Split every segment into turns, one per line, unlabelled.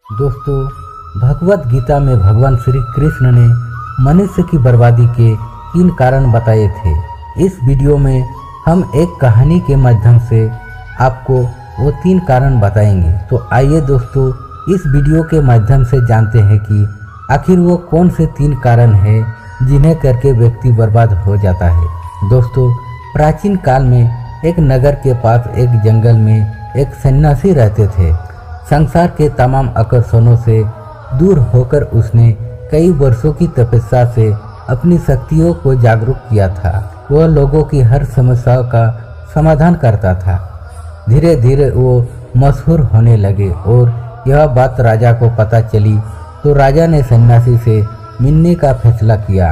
दोस्तों, भगवत गीता में भगवान श्री कृष्ण ने मनुष्य की बर्बादी के 3 कारण बताए थे। इस वीडियो में हम एक कहानी के माध्यम से आपको वो 3 कारण बताएंगे। तो आइए दोस्तों, इस वीडियो के माध्यम से जानते हैं कि आखिर वो कौन से 3 कारण हैं जिन्हें करके व्यक्ति बर्बाद हो जाता है। दोस्तों, प्राचीन काल में एक नगर के पास एक जंगल में एक सन्यासी रहते थे। संसार के तमाम आकर्षणों से दूर होकर उसने कई वर्षों की तपस्या से अपनी शक्तियों को जागरूक किया था। वह लोगों की हर समस्याओं का समाधान करता था। धीरे धीरे वो मशहूर होने लगे और यह बात राजा को पता चली तो राजा ने सन्यासी से मिलने का फैसला किया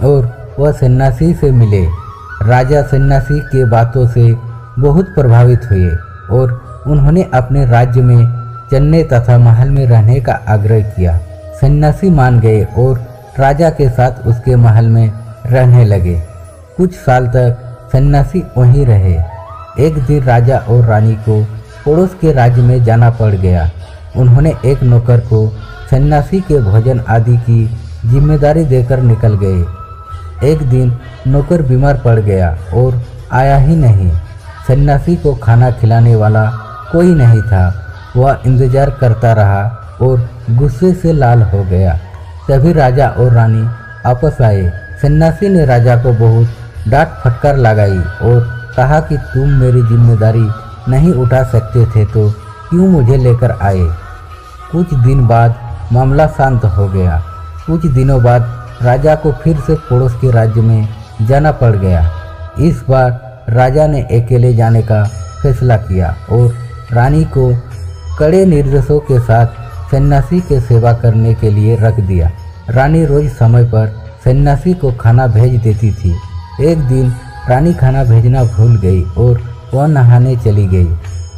और वह सन्यासी से मिले। राजा सन्यासी के बातों से बहुत प्रभावित हुए और उन्होंने अपने राज्य में चलने तथा महल में रहने का आग्रह किया। सन्यासी मान गए और राजा के साथ उसके महल में रहने लगे। कुछ साल तक सन्यासी वहीं रहे। एक दिन राजा और रानी को पड़ोस के राज्य में जाना पड़ गया। उन्होंने एक नौकर को सन्यासी के भोजन आदि की जिम्मेदारी देकर निकल गए। एक दिन नौकर बीमार पड़ गया और आया ही नहीं। सन्यासी को खाना खिलाने वाला कोई नहीं था। वह इंतजार करता रहा और गुस्से से लाल हो गया। तभी राजा और रानी वापस आए। सन्यासी ने राजा को बहुत डांट फटकार लगाई और कहा कि तुम मेरी जिम्मेदारी नहीं उठा सकते थे तो क्यों मुझे लेकर आए। कुछ दिन बाद मामला शांत हो गया। कुछ दिनों बाद राजा को फिर से पड़ोस के राज्य में जाना पड़ गया। इस बार राजा ने अकेले जाने का फैसला किया और रानी को कड़े निर्देशों के साथ सन्यासी के सेवा करने के लिए रख दिया। रानी रोज समय पर सन्यासी को खाना भेज देती थी। एक दिन रानी खाना भेजना भूल गई और वह नहाने चली गई।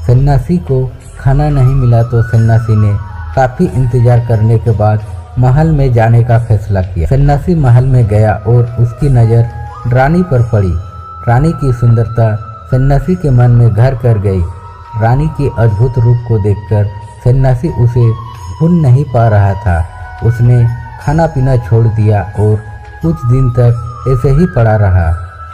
सन्यासी को खाना नहीं मिला तो सन्यासी ने काफ़ी इंतजार करने के बाद महल में जाने का फैसला किया। सन्यासी महल में गया और उसकी नज़र रानी पर पड़ी। रानी की सुंदरता सन्यासी के मन में घर कर गई। रानी के अद्भुत रूप को देखकर सन्यासी उसे भूल नहीं पा रहा था। उसने खाना पीना छोड़ दिया और कुछ दिन तक ऐसे ही पड़ा रहा।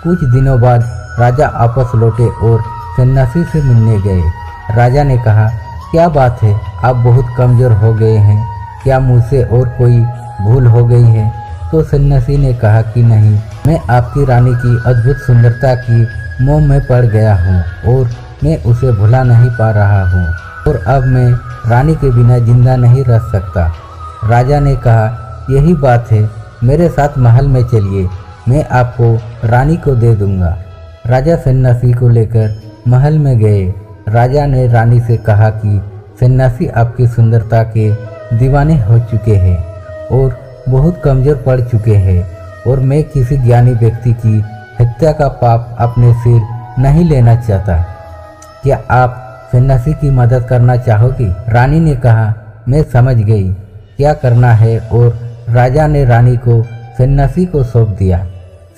कुछ दिनों बाद राजा वापस लौटे और सन्यासी से मिलने गए। राजा ने कहा, क्या बात है, आप बहुत कमज़ोर हो गए हैं, क्या मुझसे और कोई भूल हो गई है। तो सन्यासी ने कहा कि नहीं, मैं आपकी रानी की अद्भुत सुंदरता की मोह में पड़ गया हूँ और मैं उसे भुला नहीं पा रहा हूँ और अब मैं रानी के बिना जिंदा नहीं रह सकता। राजा ने कहा, यही बात है, मेरे साथ महल में चलिए, मैं आपको रानी को दे दूंगा। राजा सन्यासी को लेकर महल में गए। राजा ने रानी से कहा कि सन्यासी आपकी सुंदरता के दीवाने हो चुके हैं और बहुत कमज़ोर पड़ चुके हैं और मैं किसी ज्ञानी व्यक्ति की हत्या का पाप अपने सिर नहीं लेना चाहता। क्या आप सन्यासी की मदद करना चाहोगी? रानी ने कहा, मैं समझ गई क्या करना है और राजा ने रानी को सन्यासी को सौंप दिया।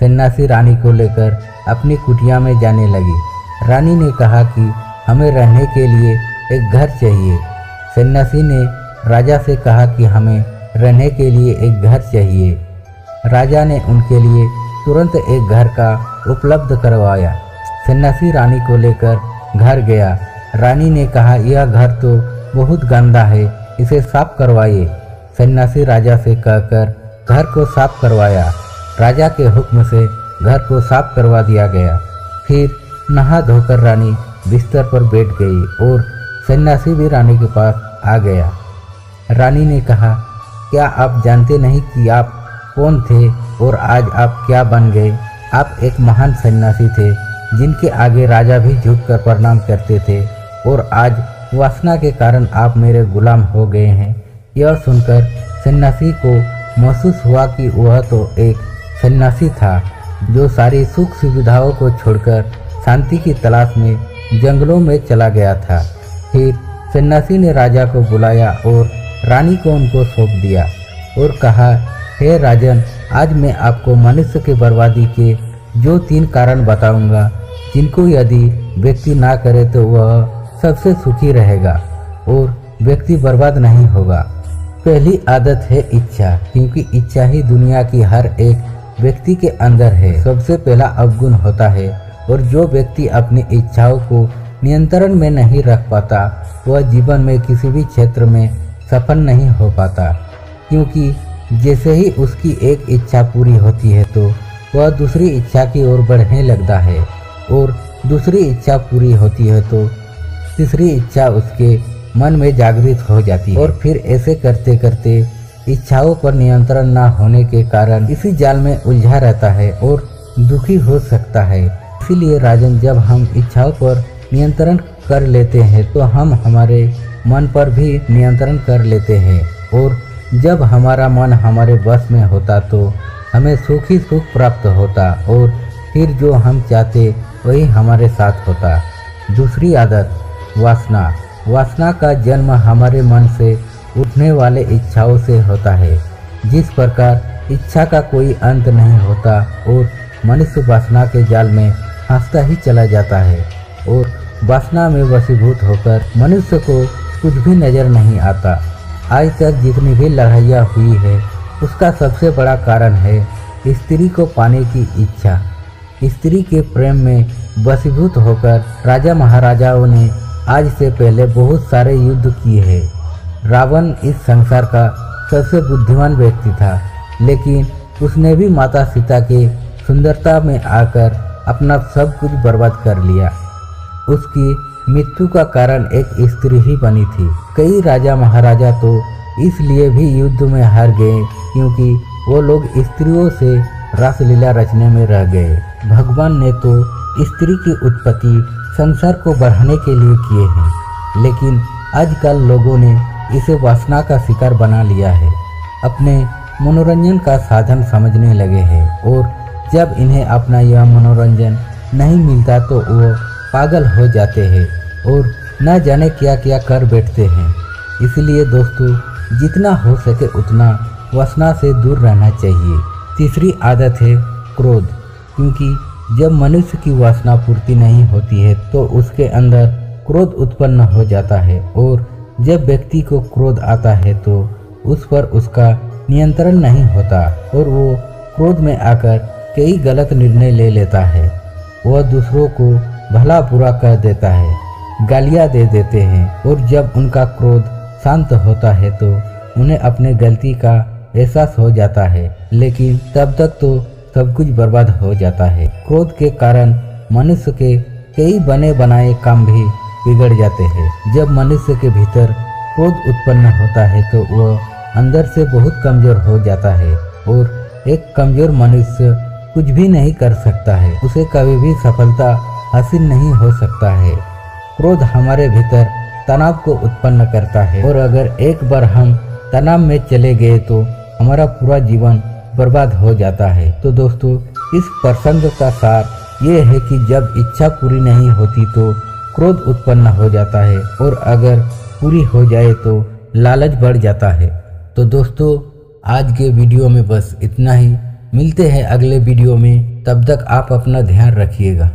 सन्यासी रानी को लेकर अपनी कुटिया में जाने लगी। रानी ने कहा कि हमें रहने के लिए एक घर चाहिए। सन्यासी ने राजा से कहा कि हमें रहने के लिए एक घर चाहिए। राजा ने उनके लिए तुरंत एक घर का उपलब्ध करवाया। सन्यासी रानी को लेकर घर गया। रानी ने कहा, यह घर तो बहुत गंदा है, इसे साफ करवाइए। सन्यासी राजा से कहकर घर को साफ करवाया। राजा के हुक्म से घर को साफ करवा दिया गया। फिर नहा धोकर रानी बिस्तर पर बैठ गई और सन्यासी भी रानी के पास आ गया। रानी ने कहा, क्या आप जानते नहीं कि आप कौन थे और आज आप क्या बन गए? आप एक महान सन्यासी थे जिनके आगे राजा भी झुककर प्रणाम करते थे और आज वासना के कारण आप मेरे गुलाम हो गए हैं। यह सुनकर सन्यासी को महसूस हुआ कि वह तो एक सन्यासी था जो सारी सुख सुविधाओं को छोड़कर शांति की तलाश में जंगलों में चला गया था। फिर सन्यासी ने राजा को बुलाया और रानी को उनको सौंप दिया और कहा, हे राजन, आज मैं आपको मनुष्य की बर्बादी के जो 3 कारण बताऊंगा जिनको यदि व्यक्ति ना करे तो वह सबसे सुखी रहेगा और व्यक्ति बर्बाद नहीं होगा। पहली आदत है इच्छा, क्योंकि इच्छा ही दुनिया की हर एक व्यक्ति के अंदर है। सबसे पहला अवगुण होता है, और जो व्यक्ति अपनी इच्छाओं को नियंत्रण में नहीं रख पाता वह जीवन में किसी भी क्षेत्र में सफल नहीं हो पाता, क्योंकि जैसे ही उसकी एक इच्छा पूरी होती है तो वह दूसरी इच्छा की ओर बढ़ने लगता है, और दूसरी इच्छा पूरी होती है तो तीसरी इच्छा उसके मन में जागृत हो जाती है, और फिर ऐसे करते करते इच्छाओं पर नियंत्रण न होने के कारण इसी जाल में उलझा रहता है और दुखी हो सकता है। इसीलिए राजन, जब हम इच्छाओं पर नियंत्रण कर लेते हैं तो हम हमारे मन पर भी नियंत्रण कर लेते हैं, और जब हमारा मन हमारे वश में होता तो हमें सुख ही सुख प्राप्त होता, और फिर जो हम चाहते वही हमारे साथ होता। दूसरी आदत वासना। वासना का जन्म हमारे मन से उठने वाले इच्छाओं से होता है। जिस प्रकार इच्छा का कोई अंत नहीं होता और मनुष्य वासना के जाल में फंसता ही चला जाता है, और वासना में वशीभूत होकर मनुष्य को कुछ भी नजर नहीं आता। आज तक जितनी भी लड़ाइयाँ हुई है उसका सबसे बड़ा कारण है स्त्री को पाने की इच्छा। स्त्री के प्रेम में वशीभूत होकर राजा महाराजाओं ने आज से पहले बहुत सारे युद्ध किए हैं। रावण इस संसार का सबसे बुद्धिमान व्यक्ति था, लेकिन उसने भी माता सीता के सुंदरता में आकर अपना सब कुछ बर्बाद कर लिया। उसकी मृत्यु का कारण एक स्त्री ही बनी थी। कई राजा महाराजा तो इसलिए भी युद्ध में हार गए क्योंकि वो लोग स्त्रियों से रासलीला रचने में रह गए। भगवान ने तो स्त्री की उत्पत्ति संसार को बढ़ाने के लिए किए हैं, लेकिन आजकल लोगों ने इसे वासना का शिकार बना लिया है, अपने मनोरंजन का साधन समझने लगे हैं, और जब इन्हें अपना यह मनोरंजन नहीं मिलता तो वो पागल हो जाते हैं और न जाने क्या क्या कर बैठते हैं। इसलिए दोस्तों, जितना हो सके उतना वासना से दूर रहना चाहिए। तीसरी आदत है क्रोध, क्योंकि जब मनुष्य की वासना पूर्ति नहीं होती है तो उसके अंदर क्रोध उत्पन्न हो जाता है, और जब व्यक्ति को क्रोध आता है तो उस पर उसका नियंत्रण नहीं होता और वो क्रोध में आकर कई गलत निर्णय ले लेता है। वह दूसरों को भला बुरा कह देता है, गालियाँ दे देते हैं, और जब उनका क्रोध शांत होता है तो उन्हें अपने गलती का एहसास हो जाता है, लेकिन तब तक तो सब कुछ बर्बाद हो जाता है। क्रोध के कारण मनुष्य के कई बने बनाए काम भी बिगड़ जाते हैं। जब मनुष्य के भीतर क्रोध उत्पन्न होता है तो वह अंदर से बहुत कमजोर हो जाता है, और एक कमजोर मनुष्य कुछ भी नहीं कर सकता है, उसे कभी भी सफलता हासिल नहीं हो सकता है। क्रोध हमारे भीतर तनाव को उत्पन्न करता है, और अगर एक बार हम तनाव में चले गए तो हमारा पूरा जीवन बर्बाद हो जाता है। तो दोस्तों, इस प्रसंग का सार ये है कि जब इच्छा पूरी नहीं होती तो क्रोध उत्पन्न हो जाता है, और अगर पूरी हो जाए तो लालच बढ़ जाता है। तो दोस्तों, आज के वीडियो में बस इतना ही। मिलते हैं अगले वीडियो में, तब तक आप अपना ध्यान रखिएगा।